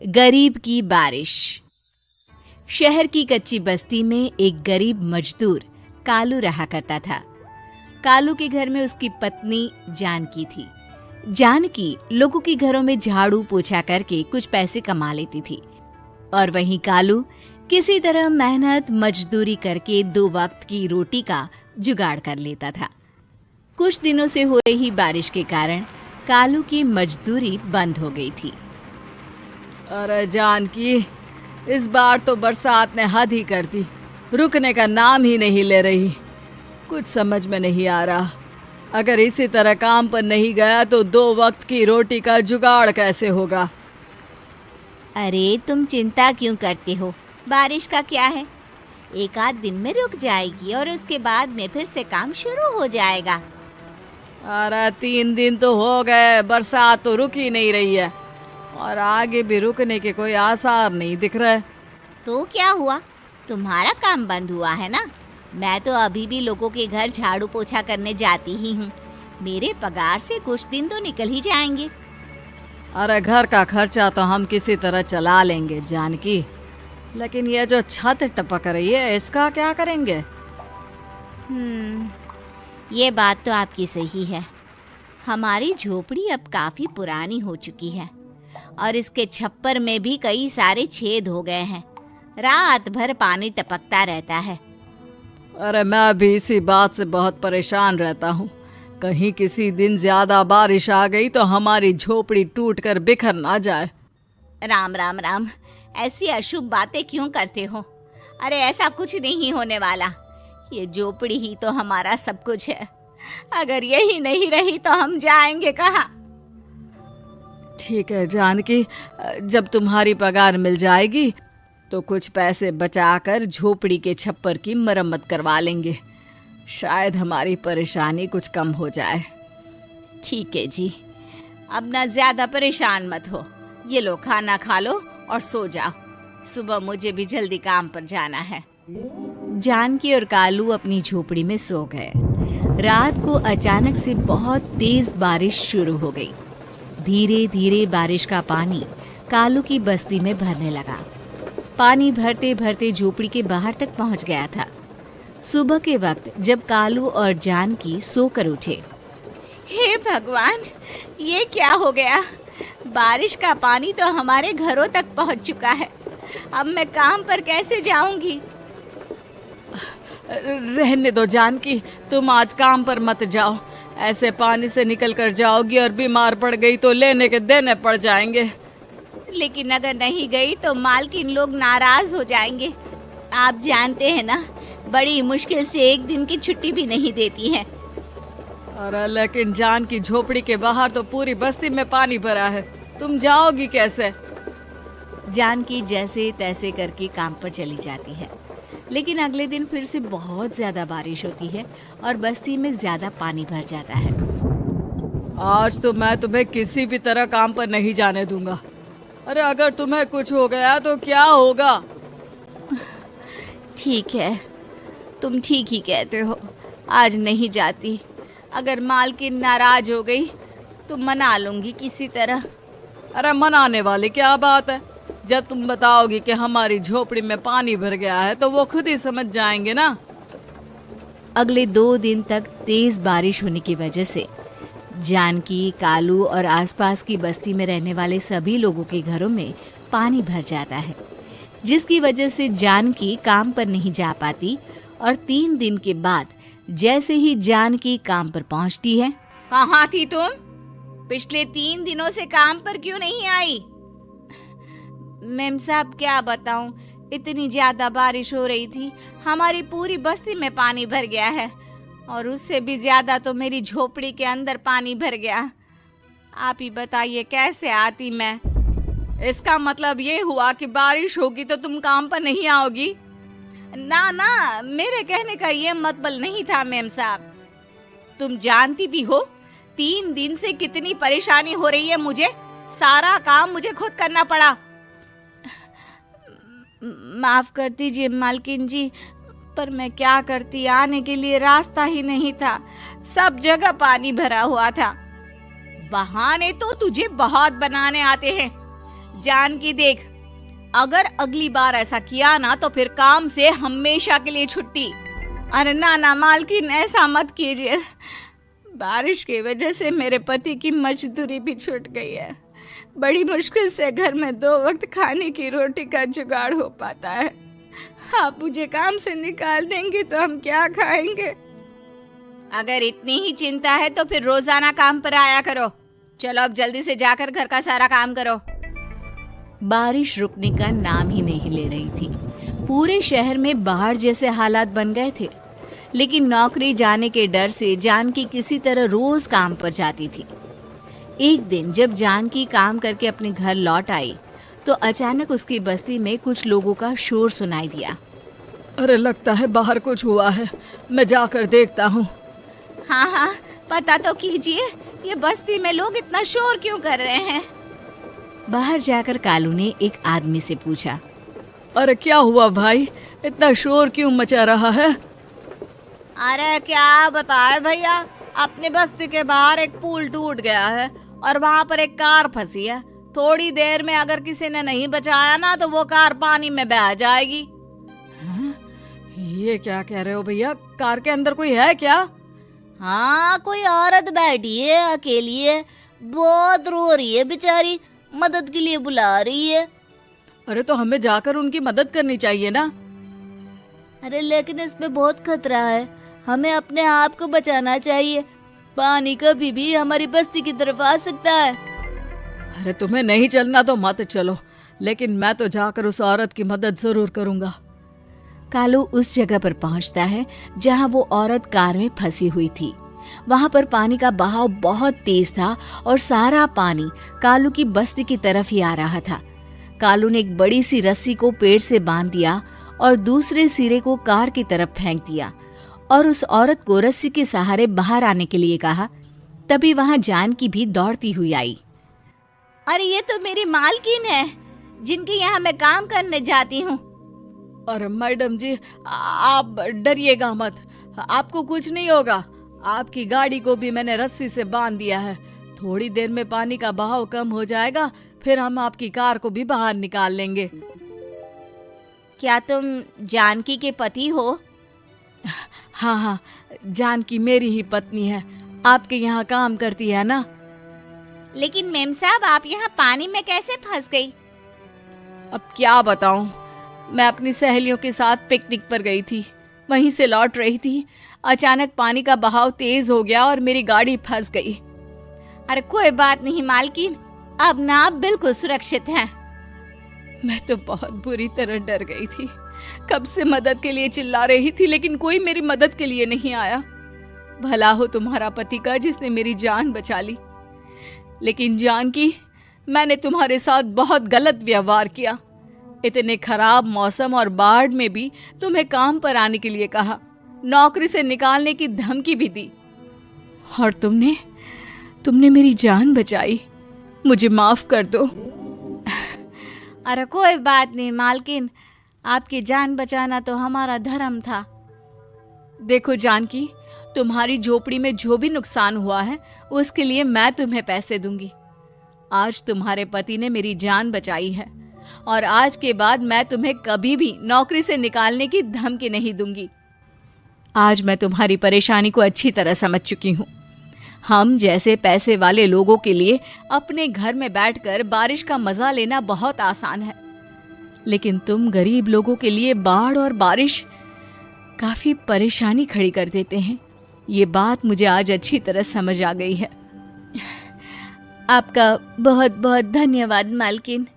गरीब की बारिश। शहर की कच्ची बस्ती में एक गरीब मजदूर कालू रहा करता था। कालू के घर में उसकी पत्नी जानकी थी। जानकी लोगों के घरों में झाड़ू पोछा करके कुछ पैसे कमा लेती थी और वहीं कालू किसी तरह मेहनत मजदूरी करके 2 वक्त की रोटी का जुगाड़ कर लेता था। कुछ दिनों से हो रही बारिश के कारण कालू की मजदूरी बंद हो गई थी। अरे जानकी, इस बार तो बरसात ने हद ही कर दी, रुकने का नाम ही नहीं ले रही। कुछ समझ में नहीं आ रहा, अगर इसी तरह काम पर नहीं गया तो 2 वक्त की रोटी का जुगाड़ कैसे होगा। अरे तुम चिंता क्यों करते हो, बारिश का क्या है, 1 आध दिन में रुक जाएगी और उसके बाद में फिर से काम शुरू हो जाएगा। अरे 3 दिन तो हो गए, बरसात तो रुक ही नहीं रही है और आगे भी रुकने के कोई आसार नहीं दिख रहे। तो क्या हुआ, तुम्हारा काम बंद हुआ है ना। मैं तो अभी भी लोगों के घर झाड़ू पोछा करने जाती ही हूँ। मेरे पगार से कुछ दिन तो निकल ही जाएंगे। अरे घर का खर्चा तो हम किसी तरह चला लेंगे जानकी, लेकिन ये जो छत टपक रही है इसका क्या करेंगे। ये बात तो आपकी सही है। हमारी झोपड़ी अब काफी पुरानी हो चुकी है और इसके छप्पर में भी कई सारे छेद हो गए हैं। रात भर पानी टपकता रहता है। अरे मैं भी इसी बात से बहुत परेशान रहता हूँ। कहीं किसी दिन ज्यादा बारिश आ गई तो हमारी झोपड़ी टूटकर बिखर ना जाए। राम राम राम, ऐसी अशुभ बातें क्यों करते हो। अरे ऐसा कुछ नहीं होने वाला। ये झोपड़ी ही तो हमारा सब कुछ है। अगर यही नहीं रही तो हम जाएंगे कहाँ। ठीक है जानकी, जब तुम्हारी पगार मिल जाएगी तो कुछ पैसे बचाकर झोपड़ी के छप्पर की मरम्मत करवा लेंगे। शायद हमारी परेशानी कुछ कम हो जाए। ठीक है जी, अब ना ज्यादा परेशान मत हो। ये लो खाना खा लो और सो जाओ, सुबह मुझे भी जल्दी काम पर जाना है। जानकी और कालू अपनी झोपड़ी में सो गए। रात को अचानक से बहुत तेज बारिश शुरू हो गई। धीरे धीरे बारिश का पानी कालू की बस्ती में भरने लगा। पानी भरते भरते झोपड़ी के बाहर तक पहुंच गया था। सुबह के वक्त जब कालू और जानकी सोकर उठे, हे भगवान, ये क्या हो गया। बारिश का पानी तो हमारे घरों तक पहुंच चुका है। अब मैं काम पर कैसे जाऊंगी। रहने दो जानकी, तुम आज काम पर मत जाओ। ऐसे पानी से निकल कर जाओगी और बीमार पड़ गई तो लेने के देने पड़ जाएंगे। लेकिन अगर नहीं गई तो मालकिन लोग नाराज हो जाएंगे। आप जानते हैं ना, बड़ी मुश्किल से 1 दिन की छुट्टी भी नहीं देती है। अरे लेकिन जानकी, झोपड़ी के बाहर तो पूरी बस्ती में पानी भरा है, तुम जाओगी कैसे। जानकी जैसे तैसे करके काम पर चली जाती है, लेकिन अगले दिन फिर से बहुत ज्यादा बारिश होती है और बस्ती में ज्यादा पानी भर जाता है। आज तो मैं तुम्हें किसी भी तरह काम पर नहीं जाने दूंगा। अरे अगर तुम्हें कुछ हो गया तो क्या होगा। ठीक है, तुम ठीक ही कहते हो, आज नहीं जाती। अगर मालकिन नाराज हो गई तो मना लूंगी किसी तरह। अरे मनाने वाली क्या बात है, जब तुम बताओगी कि हमारी झोपड़ी में पानी भर गया है तो वो खुद ही समझ जाएंगे ना। अगले 2 दिन तक तेज बारिश होने की वजह से जानकी, कालू और आसपास की बस्ती में रहने वाले सभी लोगों के घरों में पानी भर जाता है, जिसकी वजह से जानकी काम पर नहीं जा पाती। और 3 दिन के बाद जैसे ही जानकी काम पर पहुंचती है, कहाँ थी तुम? पिछले 3 दिनों से काम पर क्यों नहीं आई? मेम साहब क्या बताऊं, इतनी ज्यादा बारिश हो रही थी, हमारी पूरी बस्ती में पानी भर गया है और उससे भी ज्यादा तो मेरी झोपड़ी के अंदर पानी भर गया। आप ही बताइए कैसे आती मैं। इसका मतलब ये हुआ कि बारिश होगी तो तुम काम पर नहीं आओगी। ना ना, मेरे कहने का ये मतलब नहीं था मेम साहब। तुम जानती भी हो 3 दिन से कितनी परेशानी हो रही है मुझे। सारा काम मुझे खुद करना पड़ा। माफ कर दीजिए मालकिन जी, पर मैं क्या करती, आने के लिए रास्ता ही नहीं था, सब जगह पानी भरा हुआ था। बहाने तो तुझे बहुत बनाने आते हैं। जानकी देख, अगर अगली बार ऐसा किया ना तो फिर काम से हमेशा के लिए छुट्टी। अरे ना ना मालकिन, ऐसा मत कीजिए। बारिश की वजह से मेरे पति की मजदूरी भी छूट गई है। बड़ी मुश्किल से घर में 2 वक्त खाने की रोटी का जुगाड़ हो पाता है। आप मुझे काम से निकाल देंगे तो हम क्या खाएंगे? अगर इतनी ही चिंता है तो फिर रोजाना काम पर आया करो। चलो अब जल्दी से जाकर घर का सारा काम करो। बारिश रुकने का नाम ही नहीं ले रही थी। पूरे शहर में बाढ़ जैसे हालात बन गए थे। लेकिन नौकरी जाने के डर से जानकी किसी तरह रोज काम पर जाती थी। एक दिन जब जानकी काम करके अपने घर लौट आई तो अचानक उसकी बस्ती में कुछ लोगों का शोर सुनाई दिया। अरे लगता है बाहर कुछ हुआ है, मैं जाकर देखता हूँ। हाँ हाँ, पता तो कीजिए, ये बस्ती में लोग इतना शोर क्यों कर रहे हैं? बाहर जाकर कालू ने एक आदमी से पूछा। अरे क्या हुआ भाई, इतना शोर क्यों मचा रहा है? अरे क्या बताए भैया, अपने बस्ती के बाहर एक पुल टूट गया है और वहाँ पर एक कार फंसी है। थोड़ी देर में अगर किसी ने नहीं बचाया ना तो वो कार पानी में बह जाएगी। ये क्या कह रहे हो भैया, कार के अंदर कोई है क्या? हाँ, कोई औरत बैठी है, अकेली है, बहुत रो रही है बेचारी, मदद के लिए बुला रही है। अरे तो हमें जाकर उनकी मदद करनी चाहिए ना। अरे लेकिन इसमें बहुत खतरा है, हमें अपने आप को बचाना चाहिए। पानी कभी भी हमारी बस्ती की तरफ आ सकता है। अरे तुम्हें नहीं चलना तो मत चलो, लेकिन मैं तो जाकर उस औरत की मदद जरूर करूंगा। कालू उस जगह पर पहुंचता है जहां वो औरत कार में फंसी हुई थी। वहां पर पानी का बहाव बहुत तेज था और सारा पानी कालू की बस्ती की तरफ ही आ रहा था। कालू ने एक बड़ी सी रस्सी को पेड़ से बांध दिया और दूसरे सिरे को कार की तरफ फेंक दिया और उस औरत को रस्सी के सहारे बाहर आने के लिए कहा। तभी वहां जानकी भी दौड़ती हुई आई। अरे ये तो मेरी मालकिन है, जिनके यहाँ मैं काम करने जाती हूँ। अरे मैडम जी, आप डरिएगा मत, आपको कुछ नहीं होगा। आपकी गाड़ी को भी मैंने रस्सी से बांध दिया है। थोड़ी देर में पानी का बहाव कम हो जाएगा, फिर हम आपकी कार को भी बाहर निकाल लेंगे। क्या तुम जानकी के पति हो? हाँ हाँ, जानकी मेरी ही पत्नी है, आपके यहाँ काम करती है ना। लेकिन मेम साहब, आप यहाँ पानी में कैसे फंस गई? अब क्या बताऊं, मैं अपनी सहेलियों के साथ पिकनिक पर गई थी, वहीं से लौट रही थी। अचानक पानी का बहाव तेज हो गया और मेरी गाड़ी फंस गई। अरे कोई बात नहीं मालकिन, अब ना आप बिल्कुल सुरक्षित हैं। मैं तो बहुत बुरी तरह डर गई थी, कब से मदद के लिए चिल्ला रही थी, लेकिन कोई मेरी मदद के लिए नहीं आया। भला हो तुम्हारा पति का जिसने मेरी जान बचा ली। लेकिन जानकी, मैंने तुम्हारे साथ बहुत गलत व्यवहार किया। इतने खराब मौसम और बाढ़ में भी तुम्हें काम पर आने के लिए कहा, नौकरी से निकालने की धमकी भी दी, और तुमने मेरी जान बचाई। मुझे माफ कर दो। अरे कोई बात नहीं मालकिन, आपकी जान बचाना तो हमारा धर्म था। देखो जानकी, तुम्हारी झोपड़ी में जो भी नुकसान हुआ है उसके लिए मैं तुम्हें पैसे दूंगी। आज तुम्हारे पति ने मेरी जान बचाई है और आज के बाद मैं तुम्हें कभी भी नौकरी से निकालने की धमकी नहीं दूंगी। आज मैं तुम्हारी परेशानी को अच्छी तरह समझ चुकी हूँ। हम जैसे पैसे वाले लोगों के लिए अपने घर में बैठकर बारिश का मजा लेना बहुत आसान है, लेकिन तुम गरीब लोगों के लिए बाढ़ और बारिश काफी परेशानी खड़ी कर देते हैं। ये बात मुझे आज अच्छी तरह समझ आ गई है। आपका बहुत बहुत धन्यवाद मालकिन।